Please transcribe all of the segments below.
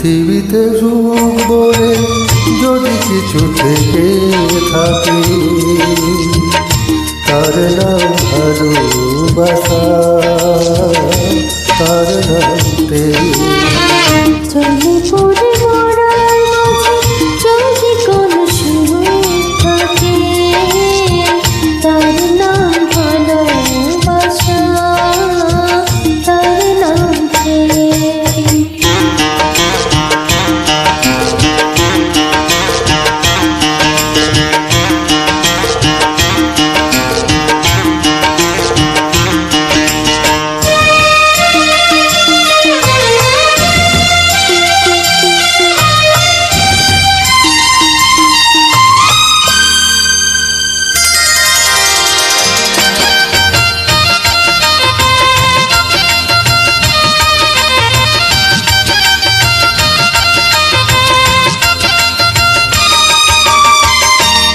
পৃথিবীতে সুখ বলে যদি কিছু থেকে থাকে, তার নাম ভালোবাসা, তার নাম প্রেম। চলে পড়ে মরার মাঝে যদি কোনো সুখ থাকে, তার নাম ভালোবাসা, তার নাম প্রেম।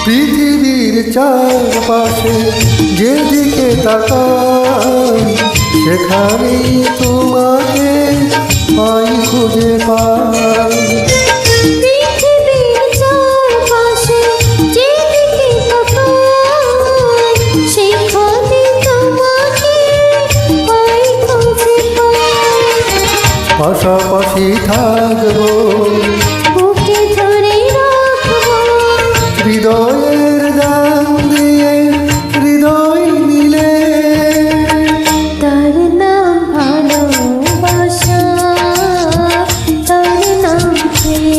পৃথিবীর চারপাশে যেদিকে তাকাই, সেখানেই তোমাকে পাই, খুঁজে পাই। পৃথিবীর চারপাশে যেদিকে তাকাই, সেখানে তোমাকে পাই, খুঁজে পাই। পাশাপাশি থাকবো, বুকে ধরে রাখবো, হৃদয়ের গান দিয়ে হৃদয় মিলে। তার নাম ভালোবাসা, তার নাম প্রেম।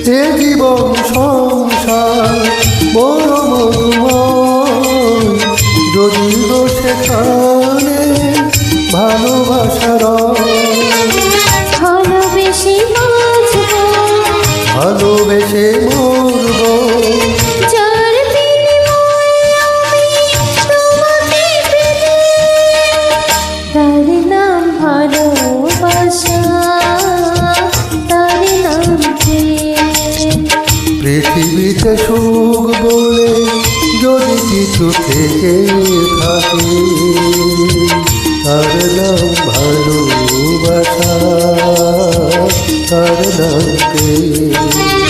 এ জীবন সংসার বড় মধুময়, যদি গো সেখানে ভালোবাসার, ভালোবেসে বাঁচবো, ভালোবেসে মরব। যার বিনিময়ে আমি তোমাকে পেলে, তার নাম ভালোবাসা, তার নাম প্রেম। পৃথিবীতে সুখ বলে যদি কিছু থেকে থাকে, তার নাম ভালোবাসা, তার নাম প্রেম।